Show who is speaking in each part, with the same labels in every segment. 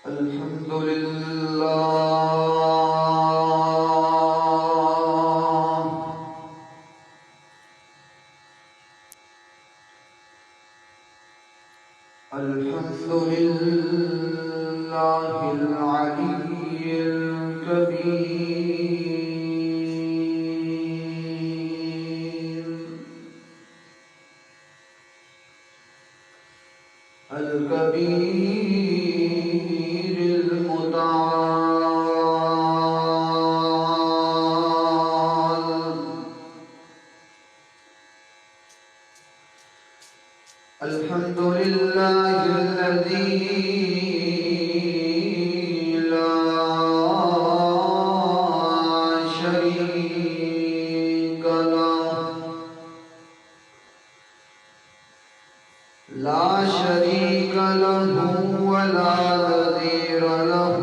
Speaker 1: الحمد لله الحمد لله العلي الكبير الكبير المتعال الحمد لله الذي لا شريك له ولا نظير له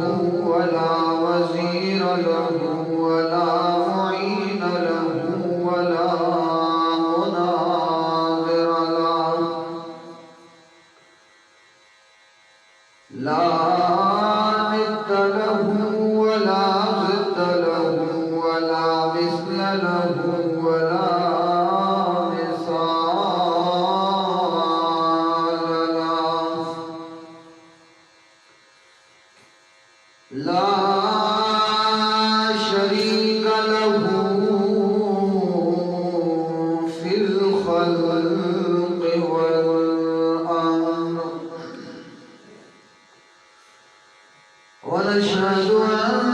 Speaker 1: ولا وزير له ولا معين له ولا مناظر له لا ند له ولا ضد له ولا مثل له ولا لا شريك له في الخلق والأمر ونشهد أن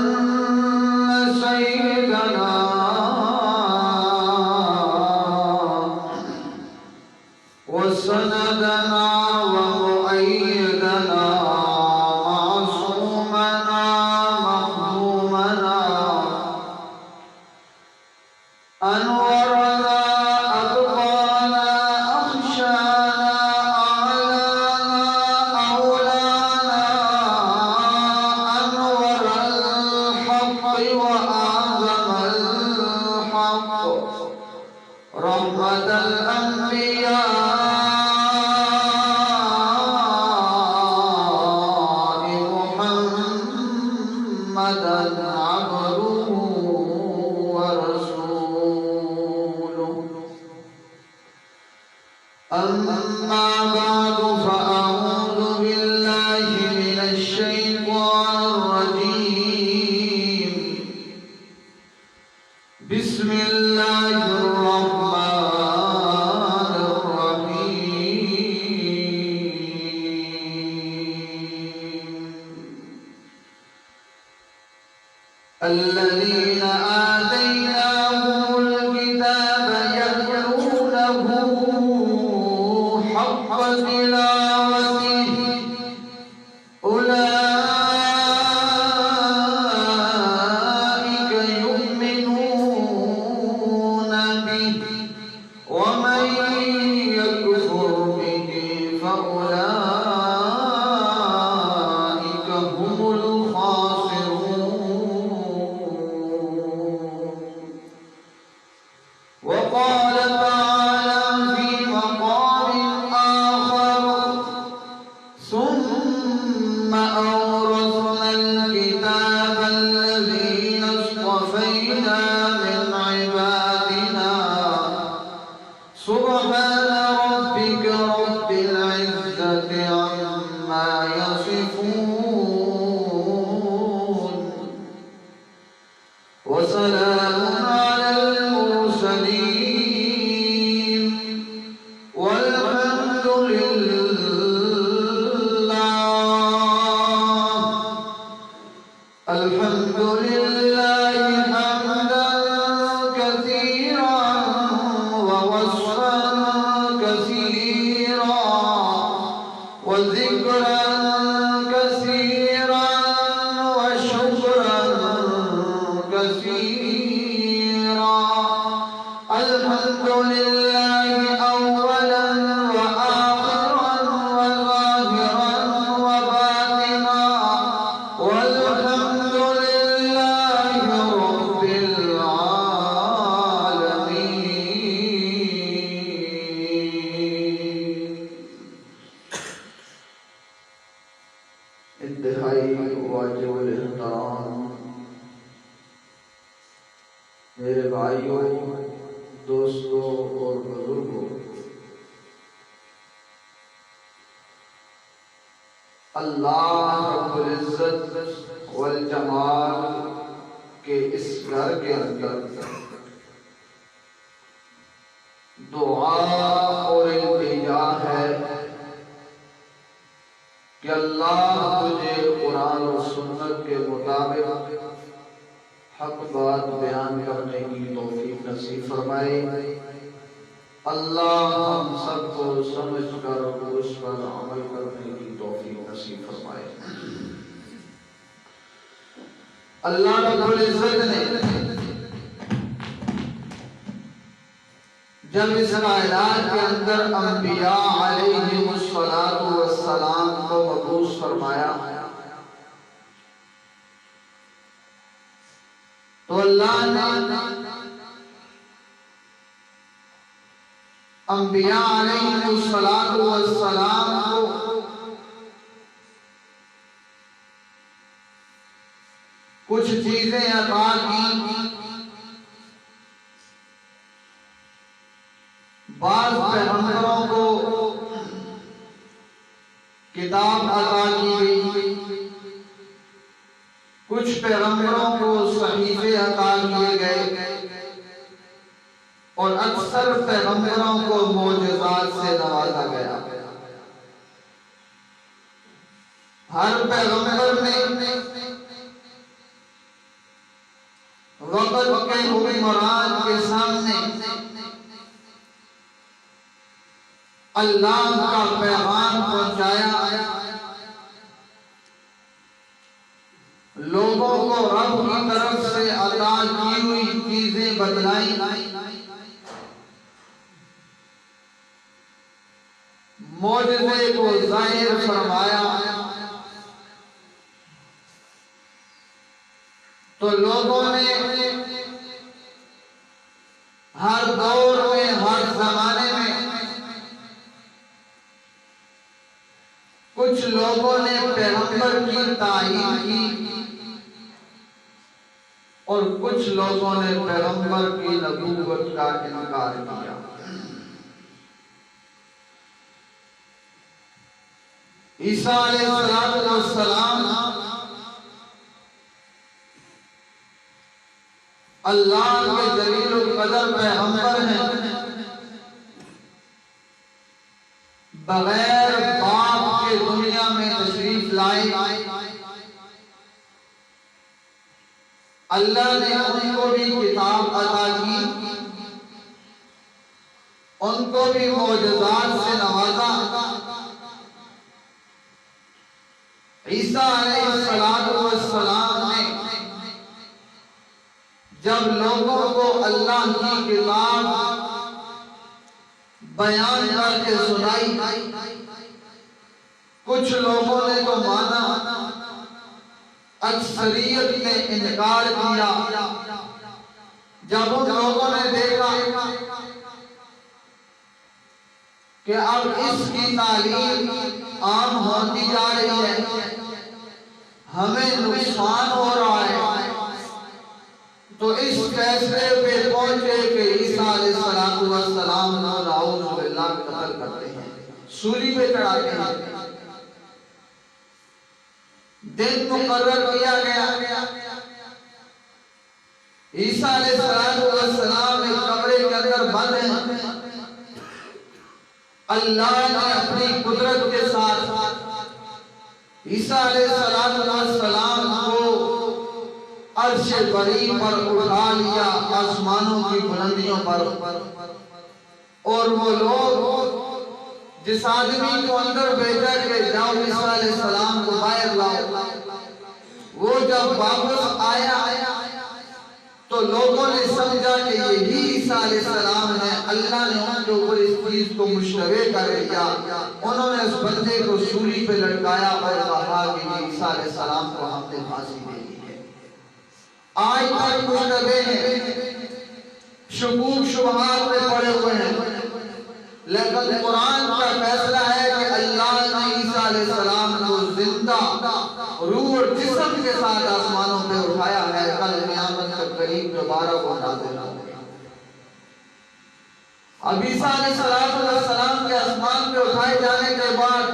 Speaker 1: سيدنا وسندنا ومؤيدنا أنورنا أتقانا أخشانا أعلانا أولانا أنور الحق وأعظم الحق رحمة الأنبياء محمدا عبده أما بعد فأعوذ بالله من الشيطان الرجيم بسم الله الرحمن الرحيم الذين آتيناهم الكتاب يتلونه حق تلاوته أولئك يؤمنون به ومن يكفر به فأولئك هم الخاسرون وقال تعالى في مقام ثم أورثنا الكتاب الذين اصطفينا من عبادنا سبحان ربك رب العزة عما يصفون وسلام على المرسلين والحمد الحمد لله حمدا كثيرا ووصفا كثيرا وذكرا كثيرا وشكرا كثيرا الحمد لله أولا وآخرا وظاهرا وباطنا والحمد لله انتہائی واجب الاحترام میرے بھائیوں، دوستوں اور بزرگوں، اللہ رب العزت والجمال کے اس گھر کے اندر دعا اور التجا ہے کہ اللہ تجھے قرآن و سنت کے مطابق حق بات بیان کرنے کی توفیق نصیب فرمائے۔ اللہ ہم سب کو سمجھ کر اس پر عمل کرنے کی توفیق نصیب فرمائے۔ اللہ رب العزت نے جب اس کائنات کے اندر انبیاء علیہم السلام کو مبعوث فرمایا تو اللہ نے انبیاء علیہم السلام کو کچھ چیزیں عطا کی۔ بعض پیغمبروں کو کتاب عطا کی گئی، کچھ پیغمبروں کو صحیفے عطا کیے گئے، اور اکثر پیغمبروں کو معجزات سے نوازا گیا۔ ہر پیغمبر نے وقت کے حکمران کے سامنے اللہ کا پیغام پہنچایا، لوگوں کو رب کی طرف سے عطا کی ہوئی چیزیں بتلائیں، معجزے کو ظاہر فرمایا، تو لوگوں نے ہر دور میں، ہر زمانے میں کچھ لوگوں نے پیغمبر کی تعیین کی اور کچھ لوگوں نے پیغمبر کی نبوت کا انکار کیا۔ عیسیٰ علیہ السلام اللہ کے جلیل القدر پیغمبر ہیں، بغیر باپ کے دنیا میں تشریف لائے۔ اللہ نے ان کو بھی کتاب عطا کی، ان کو بھی معجزات سے نوازا۔ عیسیٰ علیہ السلام نے جب لوگوں کو اللہ کی کتاب بیان کر کے سنائی، کچھ لوگوں نے تو مانا، اکثریت نے انکار کیا۔ جب ان لوگوں نے دیکھا کہ اب اس کی تعلیم عام ہوتی جا رہی ہے، ہمیں نقصان ہو رہا ہے، تو اس فیصلے پہ پہنچے کہ عیسیٰ علیہ السلام نعوذ باللہ قتل کرتے ہیں، سولی پہ چڑھاتے ہیں۔ دن مقرر کیا گیا، عیسیٰ علیہ السلام ایک کمرے کے اندر بند ہیں۔ اللہ نے اپنی قدرت کے ساتھ عیسیٰ علیہ السلام کو عرش بری پر اٹھا لیا، آسمانوں کی بلندیوں پر، اور وہ لوگ جس آدمی کو اندر بھیجا کہ جاؤ عیسیٰ علیہ السلام کو باہر لاؤ، وہ جب واپس آیا تو لوگوں نے سمجھا کہ یہی عیسیٰ علیہ السلام ہے۔ اللہ نے ان کے اوپر اس چیز کو مشتبہ کر دیا، انہوں نے اس بندے کو سولی پہ لٹکایا اور کہا کہ یہ عیسیٰ علیہ السلام کو ہم نے پھانسی دے دی ہے۔ آج تک مشتبہ ہیں، شکوک شبہات میں پڑے ہوئے ہیں، لیکن قرآن کا فیصلہ ہے کہ اللہ نے عیسیٰ علیہ السلام کو زندہ روح اور جسم کے ساتھ آسمانوں پہ اٹھایا ہے، کل قیامت کے قریب دوبارہ وہ نازل ہوگا۔ اب عیسیٰ علیہ السلام کے آسمان پہ اٹھائے جانے کے بعد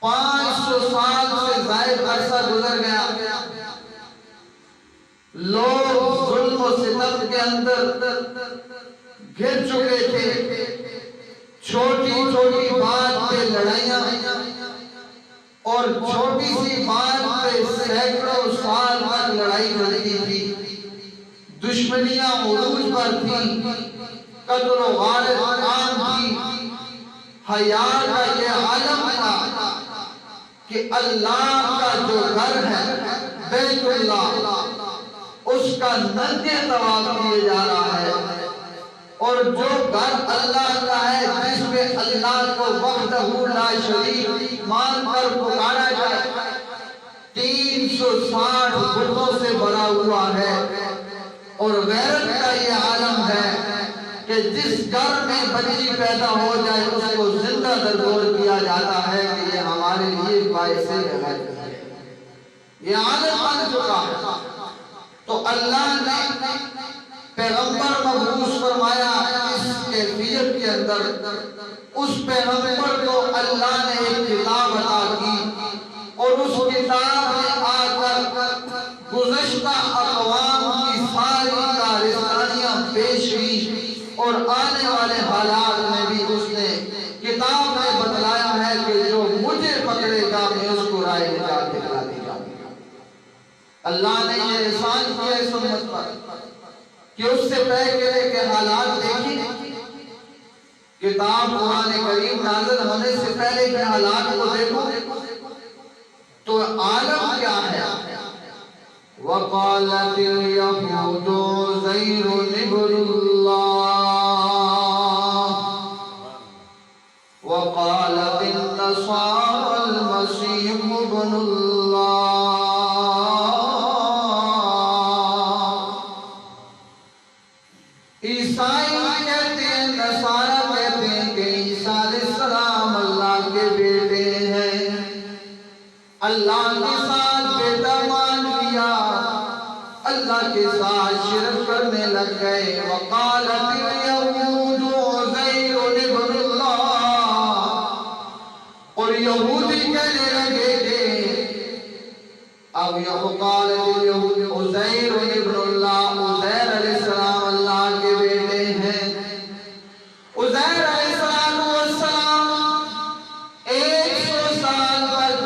Speaker 1: 500 سال سے زائد عرصہ گزر گیا، لوگ ظلم و ستم کے اندر گر چکے تھے، چھوٹی چھوٹی بات پہ لڑائیاں اور چھوٹی سی بات پہ سینکڑوں سال تک لڑائی چلتی تھی، دشمنیاں عروج پر تھیں، قتل و غارت عام تھی۔ حیا کا یہ عالم تھا کہ اللہ کا جو گھر ہے بیت اللہ، اس کا ننگے طواف کیے جا رہا ہے، اور جو گھر اللہ کا ہے جس میں اللہ کو وحدہ لا شریک مان کر پکارا جائے، 360 بتوں سے بھرا ہوا ہے۔ اور غیرت کا یہ عالم ہے کہ جس گھر میں بچی پیدا ہو جائے اس کو زندہ دردور کیا جاتا ہے کہ یہ ہمارے لیے باعث غیرت ہے، یہ عالم بن چکا ہے۔ تو اللہ نے پیغمبر مبعوث فرمایا اس کیفیت کے اندر، اس پیغمبر کو اللہ نے ایک کتاب عطا کی، اور اس کتاب میں آ کر گزشتہ اقوام کی ساری کارستانیاں پیش کی، اور آنے والے حالات میں بھی اس نے کتاب میں بتلایا ہے کہ جو مجھے پکڑے گا میں اس کو راہ نجات دکھا دوں گا۔ اللہ نے یہ احسان کیا اس امت پر کہ اس سے پہلے کے حالات دیکھیں، کتاب قرآن کریم نازل ہونے سے پہلے کے حالات کو دیکھو تو عالم کیا ہے۔ وَقَالَتِ الْيَهُودُ عُزَيْرٌ ابْنُ اللَّهِ وَقَالَتِ النَّصَارَى الْمَسِيحُ ابْنُ اللَّهِ۔ عیسائی کہتے ہیں، نصارہ کہتے ہیں کہ عیسیٰ علیہ السلام اللہ کے بیٹے ہیں، اللہ کے ساتھ بیٹا مان لیا، اللہ کے ساتھ شرک کرنے لگ گئے۔ وقالت اليهود عزیر ابن اللہ، اور یہودی کہنے لگے کہ اب قالت اليهود عزیر ابن اللہ، عزیر علیہ السلام اللہ کے بیٹے ہیں۔ عزیر علیہ السلام 100 سال تک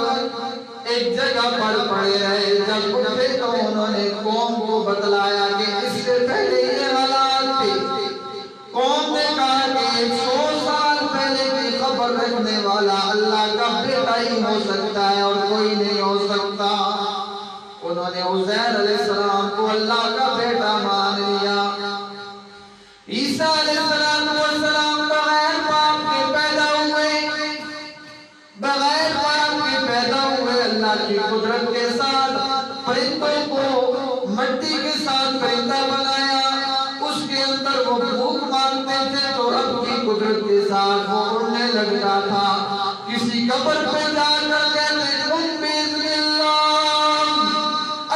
Speaker 1: ایک جگہ پر پڑے رہے، جب اٹھے تو انہوں نے قوم کو بتلایا کہ اس سے پہلے یہ حالات تھے۔ قوم نے کہا کہ 100 سال پہلے کی خبر رکھنے والا اللہ کا بیٹا ہی ہو سکتا ہے اور کوئی نہیں ہو سکتا۔ انہوں نے عزیر علیہ السلام کو اللہ کا بیٹا مان لیا۔ عیسیٰ علیہ السلام بغیر باپ کے پیدا ہوئے، بغیر باپ کے پیدا ہوئے، اللہ کی قدرت کے ساتھ پرندوں کو مٹی کے ساتھ پرندہ بنایا، اس کے اندر وہ بھوک مانگتے تھے تو رب کی قدرت کے ساتھ وہ اڑنے لگتا تھا۔ کسی قبر پہ جا کر کہتے تم بِإِذْنِ اللہ،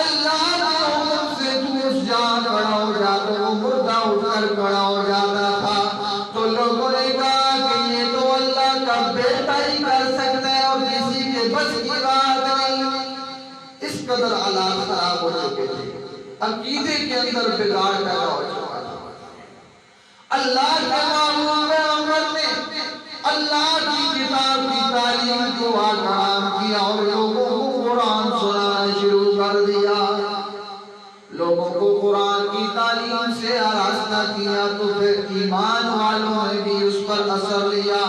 Speaker 1: اللہ کے حکم سے تو اس جا کھڑا ہو جاتا، وہ مردہ اٹھ کر کھڑا ہو جاتا تھا۔ تو لوگوں نے کہا کہ یہ تو اللہ کا بیٹا ہی کر سکتا ہے اور کسی کے بس کی بات نہیں۔ اس قدر حالات خراب ہو چکے تھے، عقیدے کے اندر بگاڑ پیدا ہو چکا تھا۔ اللہ کے معبود پیغمبر نے اللہ کی کتاب کی تعلیم کو حرام کیا اور لوگوں کو قرآن سنانا شروع کر دیا، لوگوں کو قرآن کی تعلیم سے آراستہ کیا، تو پھر ایمان والوں نے بھی اس پر اثر لیا،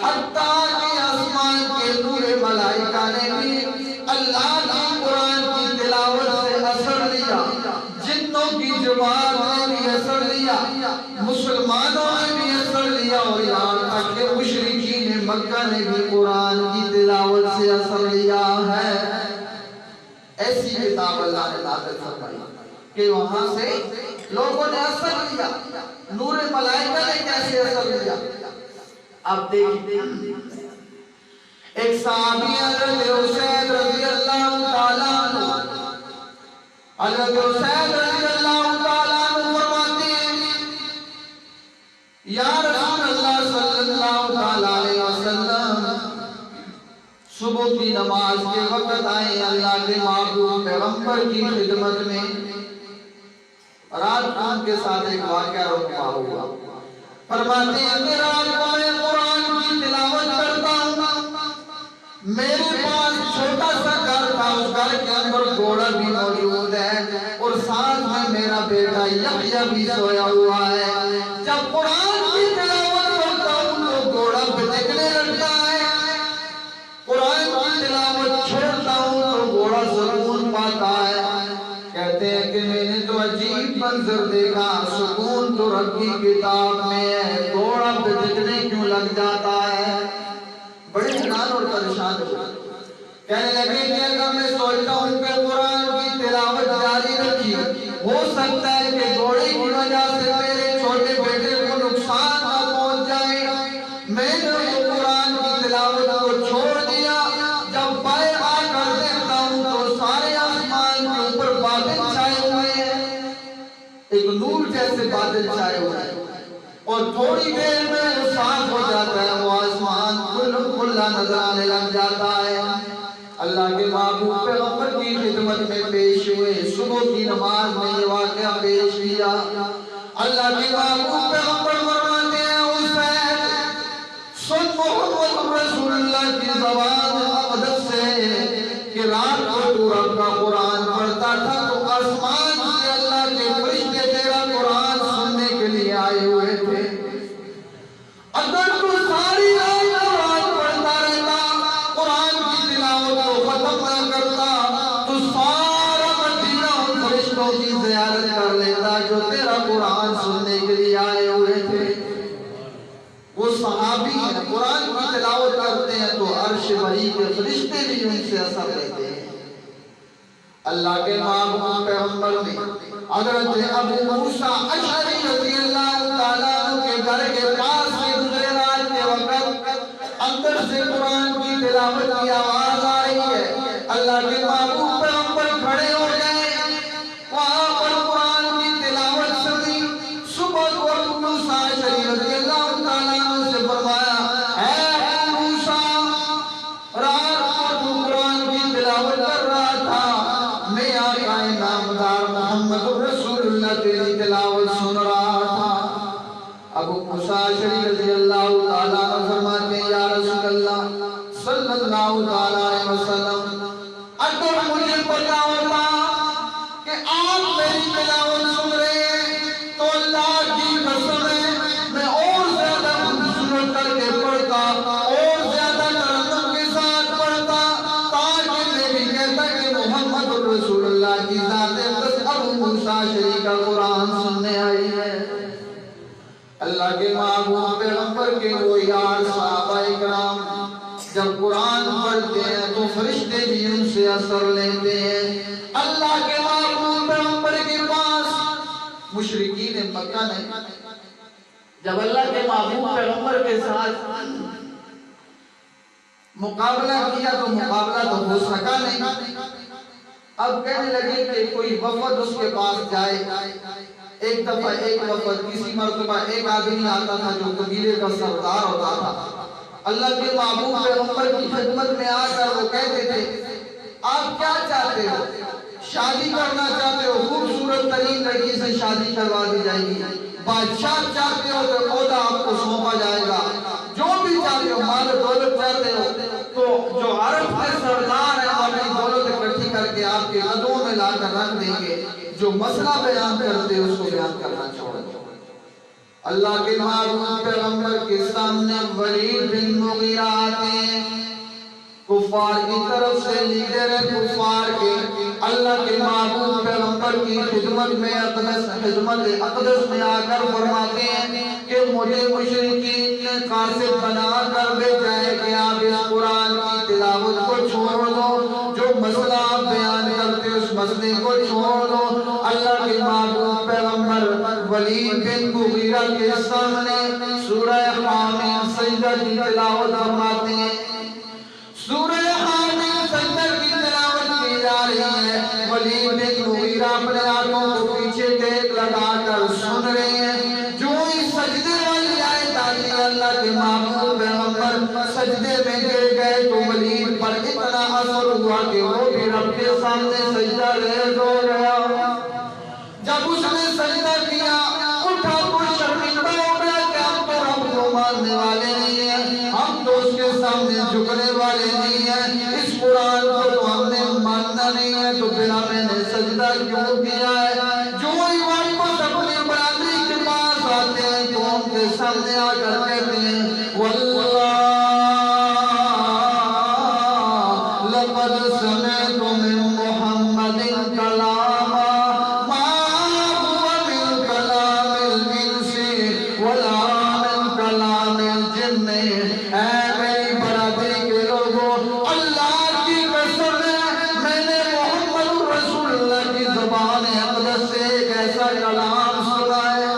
Speaker 1: حتیٰ کہ آسمان کے نور ملائکہ نے بھی اللہ کی قرآن کی تلاوت سے اثر لیا، جنوں کی جماعت نے بھی اثر لیا، مسلمانوں نے بھی اثر لیا، اور یہاں تک کہ مشرکین مکہ نے بھی قرآن کی تلاوت سے اثر لیا ہے۔ ایسی کتاب اللہ نے نازل فرمائی کہ وہاں سے لوگوں نے اثر لیا۔ نور ملائکہ نے کیسے اثر لیا؟ اب دیکھیں صحابی حضرت حسین رضی اللہ تعالیٰ عنہ، حضرت حسین رضی اللہ تعالیٰ عنہ فرماتے ہیں یا رسول اللہ صلی اللہ تعالیٰ علیہ وسلم، صبح کی نماز کے وقت آئے اللہ کے محبوب پیغمبر کی خدمت میں، رات کو ان کے ساتھ ایک واقعہ رکھا ہوا، فرماتے ہیں کہ رات کو میں قرآن کی تلاوت کرتا ہوں، میرے پاس چھوٹا سا گھر تھا، اس گھر کے اندر گھوڑا بھی موجود ہے اور ساتھ میں میرا بیٹا یحییٰ بھی سویا ہوا ہے، جب قرآن کی تلاوت کرتا ہوں تو گھوڑا بھٹکنے لگتا ہے، قرآن کی تلاوت چھوڑتا ہوں تو گھوڑا سکون پاتا ہے۔ کہتے ہیں کہ میں نے تو عجیب منظر دیکھا، سکون تو رب کی کتاب میں ہے، گھوڑا بھٹکنے کیوں لگ جاتا ہے؟ بڑے حیران اور پریشان ہو، کہنے لگے کہ اگر میں سوچتا ہوں کہ قرآن کی تلاوت جاری رکھی، ہو سکتا ہے کہ گھوڑے کی وجہ سے میرے چھوٹے بیٹے کو نقصان نہ پہنچ جائے، میں نے وہ قرآن کی تلاوت کو چھوڑ دیا، جب بائیں آ کر دیکھتا ہوں تو سارے آسمان کے اوپر بادل چھائے ہوئے ہیں، ایک نور جیسے بادل چھائے ہوئے ہیں، اور تھوڑی دیر میں وہ صاف ہو جاتا ہے، وہ آسمان کھلا نظر آنے لگ جاتا ہے۔ اللہ کے محبوب پیغمبر کی خدمت میں پیش ہوئے، صبح کی نماز میں یہ واقعہ پیش کیا، اللہ کے محبوب پیغمبر فرماتے ہیں حسین سن محمد رسول اللہ کی زبان اقدس سے کہ رات کو تو رب کا قرآن پڑھتا تھا تو آسمان سے اللہ کے فرشتے تیرا قرآن سننے کے لیے آئے ہوئے تھے، اگر تو ساری رات قرآن پڑھتا رہتا، قرآن کی تلاوت کو ختم نہ کرتا تو سارا مدینہ ان فرشتوں کی زیارت کر لیتا جو تیرا قرآن سننے کے لیے آئے ہوئے تھے۔ وہ صحابی ہیں، قرآن کی تلاوت کرتے ہیں تو عرش بری کے فرشتے بھی ان سے اثر لیتے ہیں۔ اللہ کے محبوب پیغمبر نے حضرت ابو موسیٰ اشعری رضی اللہ تعالیٰ عنہ کے گھر کے پاس سے گزرے، رات کے وقت اندر سے قرآن کی تلاوت کی آواز آ رہی ہے، اللہ کے محبوب پیغمبر کھڑے ہو گئے، وہاں پر قرآن کی تلاوت سنی، صبح کو ابو موسیٰ اشعری رضی اللہ تعالیٰ عنہ سے فرمایا اے ابو موسیٰ، رات کو تو قرآن کی تلاوت کر رہا تھا، میں آقا نامدار محمد رسول اللہ تیری تلاوت سن رہا تھا۔ ابو موسیٰ اشعری رضی اللہ تعالیٰ عنہ فرماتے ہیں یا رسول اللہ صلی اللہ تعالیٰ علیہ وسلم، اگر مجھے پتا ہوتا کہ آپ میری تلاوت سن رہے ہیں تو اللہ کی قسم ہے میں اور زیادہ خوبصورت کر کے پڑھتا، اور زیادہ ترنم کے ساتھ پڑھتا، تاکہ میں بھی کہتا کہ محمد رسول اللہ کی ذات اقدس ابو موسیٰ اشعری کا قرآن سننے آئی ہے۔ اللہ کے محبوب پیغمبر کے وہ یار صحابہ اکرام جب قرآن پڑھتے ہیں تو فرشتے بھی ان سے اثر لیتے ہیں۔ اللہ کے محبوب پیغمبر کے پاس مشرکین مکہ نے جب اللہ کے محبوب پیغمبر کے ساتھ مقابلہ کیا تو مقابلہ تو ہو سکا نہیں، اب کہنے لگے کہ کوئی وفد اس کے پاس جائے۔ ایک دفعہ ایک وفد، کسی مرتبہ ایک آدمی آتا تھا جو قبیلے کا سردار ہوتا تھا، اللہ کے محبوب پیغمبر کی خدمت میں آ کر وہ کہتے تھے آپ کیا چاہتے ہو؟ شادی کرنا چاہتے ہو؟ خوبصورت ترین لڑکی سے شادی کروا دی جائے گی۔ بادشاہ چاہتے ہو تو عہدہ آپ کو سونپا جائے گا، جو بھی چاہتے ہو، مال و دولت چاہتے ہو تو جو عرب کے سردار ہیں اپنی دولت اکٹھی کر کے آپ کے قدموں میں لا کر رکھ دیں گے، جو مسئلہ بیان کرتے اس کو بیان کرنا چھوڑ دو۔ اللہ کے محبوب پیغمبر کے سامنے ولید بن مغیرہ آتے ہیں، کفار کی طرف سے لیڈر ہے کفار کے، اللہ کے محبوب پیغمبر کی خدمت میں خدمت اقدس میں آ کر فرماتے ہیں کہ مجھے مشرکین نے قاصد بنا کر بھیجا ہے کہ آپ اس قرآن کی تلاوت کو چھوڑ دو، جو مسئلہ آپ بیان کرتے اس مسئلے کو چھوڑ دو۔ اللہ کے محبوب پیغمبر ولید بن مغیرہ کے سامنے سورہ حامیم سجدہ کی تلاوت فرماتے ہیں۔ سورہ تو ولید پر اتنا اثر ہوا کہ وہ بھی رب کے سامنے سجدہ ریز ہو گیا. جب اس نے سجدہ کیا اٹھا تو شرمندہ ہو گیا کہ ہم تو رب کو ماننے والے نہیں ہیں, ہم تو اس کے سامنے جھکنے والے نہیں ہیں, اس قرآن کو تو ہم نے ماننا نہیں ہے, تو پھر ہم نے سجدہ کیوں کیا ہے. جو ہی واپس اپنی برادری کے پاس آتے ہیں تو ان کے سامنے آ کر کہتے ہیں واللہ لقد سمعت من محمد کلاما ما هو من کلام الانس ولا من کلام الجن. اے میری برادری کے لوگوں, اللہ کی قسم ہے میں نے محمد رسول اللہ کی زبان اقدس سے ایک ایسا کلام سنا ہے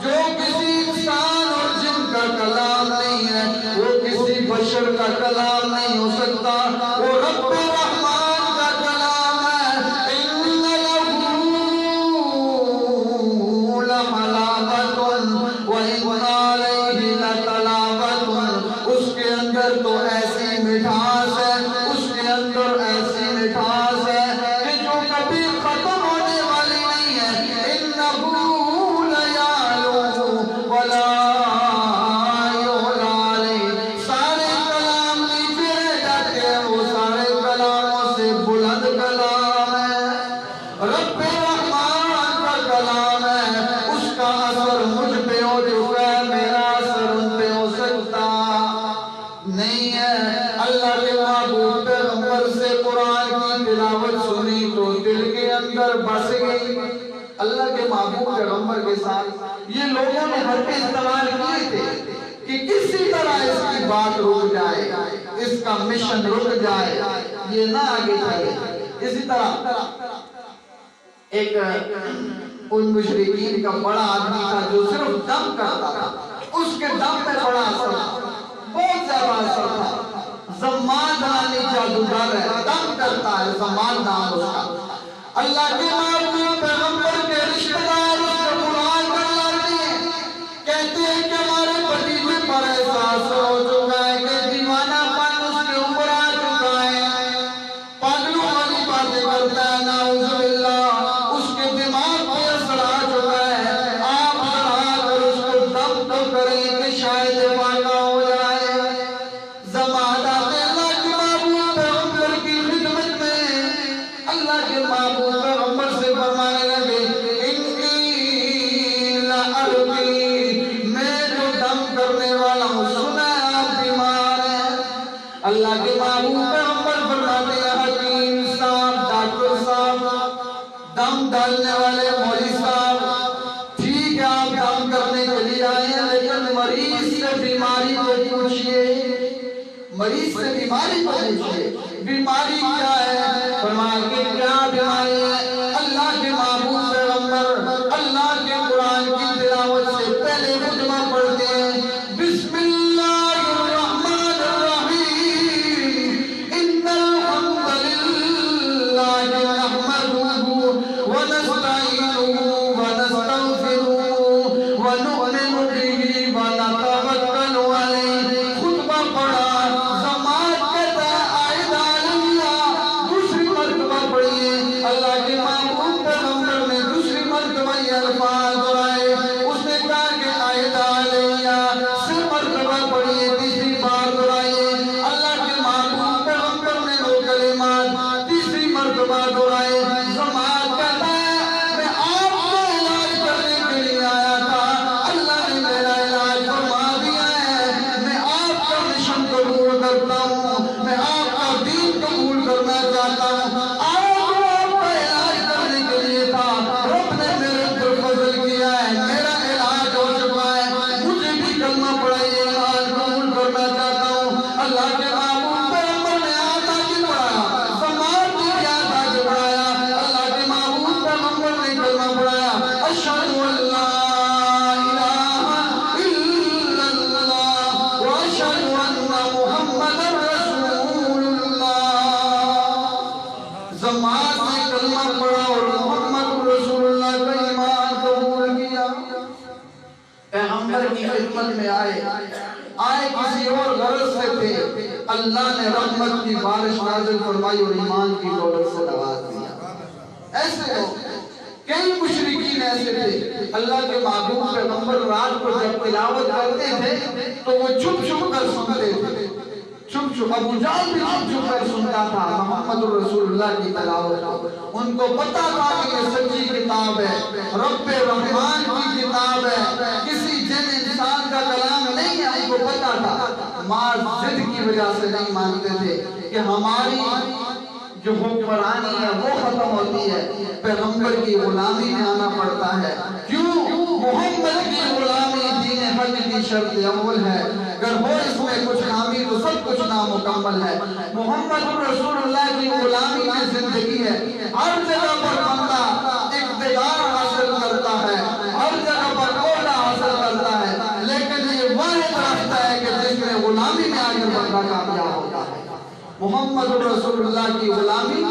Speaker 1: جو کسی انسان اور جن کا کلام نہیں ہے, وہ کسی بشر کا کلام نہیں ہو سکتا, وہ رب الرحمن کا کلام ہے. ان له لحلاوۃ وان علیہ لطلاوۃ. اس کے اندر تو ایسی مٹھاس ہے, اس کے اندر ایسی مٹھاس ہے کہ جو کبھی ختم ہونے والی نہیں ہے. انہ لیعلو ولا یعلی علیہ. سارے کلام نیچے رہ جاتے ہیں, وہ سارے کلاموں سے بلند کلام ہے, رب الرحمن کا کلام ہے. اس کا اثر مجھ پہ ہو چکا ہے, میرا اثر ان پہ ہو سکتا نہیں ہے. اللہ کے محبوب پیغمبر سے قرآن کی تلاوت سنی تو دل کے اندر بس گئی. اللہ کے محبوب پیغمبر کے ساتھ یہ لوگوں نے حرف استعمال کیے تھے کہ کسی طرح اس کی بات رک جائے, اس کا مشن رک جائے, یہ نہ آگے چلے. اسی طرح ایک ان مشرکین کا بڑا آدمی تھا جو صرف دم کرتا تھا, اس کے دم میں بڑا اثر تھا, بہت زیادہ اثر تھا. زمان نامی جادوگر ہے, دم کرتا ہے, زمان نام اس کا. اللہ کے محبوب پیغمبر کے رشتہ دار اس کو بلا کر لاتے ہیں, کہتے ہیں کہ ہمارے بھتیجے پر ایسا اثر ہو چکا ہے کہ دیوانہ پن اس کے اوپر آ چکا ہے, پاگلوں والی باتیں کرتا ہے, نعوذ باللہ. اس کے دماغ پہ اثر آ چکا ہے. آپ ذرا کر اس کو دم تو کریں کہ شاید دیوانہ ہو جائے. زمان آتے اللہ کے محبوب پیغمبر کی خدمت میں, اللہ کے محبوب پیغمبر سے فرمانے لگے انی لأرقی, میں جو دم کرنے والا ہوں سنا ہے آپ بیمار ہیں. اللہ کے محبوب پیغمبر فرماتے ہیں حکیم صاحب, ڈاکٹر صاحب, دم ڈالنے والے مولوی صاحب, ٹھیک ہے آپ دم کرنے کے لیے آئے ہیں, لیکن مریض سے بیماری کو پوچھئے, مریض سے بیماری کو پوچھئے, بیماری کیا ہے؟ فرمایا کہ کیا بیماری ہے؟ اللہ کے محبوب پیغمبر اللہ کے قرآن کی تلاوت سے پہلے مجمع پڑھتے ہیں بسم اللہ الرحمن الرحیم, ان الحمد للہ نحمدہ ونستعینہ ونستغفرہ ونؤمن بہ ونتوکل علیہ. خطبہ پڑھا, زمان کہتا ہے آئدہ اللہ, دوسری مرتبہ پڑھیے. اللہ اللہ نے رحمت کی بارش نازل فرمائی اور ایمان کی دولت سے نواز دیا۔ ایسے لوگ کئی مشرکین ایسے تھے، اللہ کے محبوب پیغمبر رات کو جب تلاوت کرتے تھے تو وہ چھپ چھپ کر سنتے تھے، چھپ چھپ۔ ابو جہل بھی چھپ چھپ کر سنتا تھا محمد رسول اللہ کی تلاوت۔ ان کو پتا تھا کہ یہ سچی کتاب ہے، رب رحمان کی کتاب ہے، کسی جن انسان کا کلام نہیں ہے۔ ان کو پتا تھا، ماں ضد کی وجہ سے نہیں مانتے تھے کہ ہماری جو حکمرانی ہے وہ ختم ہوتی ہے، پیغمبر کی غلامی میں آنا پڑتا ہے۔ کیوں؟ محمد کی غلامی دین حق کی شرط اول ہے، اگر ہو اس میں کچھ خامی تو سب کچھ نامکمل ہے۔ محمد رسول اللہ کی غلامی میں زندگی ہے۔ ہر جگہ پر بندہ اقتدار حاصل کرتا ہے، ہر جگہ پر عہدہ حاصل کرتا ہے، لیکن یہ واحد راستہ ہے کہ جس میں غلامی میں آگے بندہ کامیاب ہوتا ہے۔ محمد رسول اللہ کی غلامی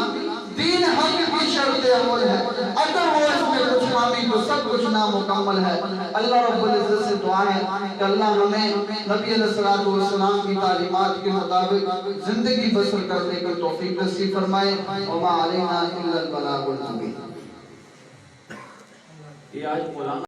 Speaker 1: دین حق کی شرط اول ہے، اگر وہ اس میں کچھ خامی تو سب کچھ نامکمل ہے۔ اللہ رب العزت سے دعا ہے کہ اللہ ہمیں نبی علیہ السلام کی تعلیمات کے مطابق زندگی بسر کرنے کی توفیق نصیب فرمائے۔ وما علینا الا البلاغ المبین۔ یہ آج مولانا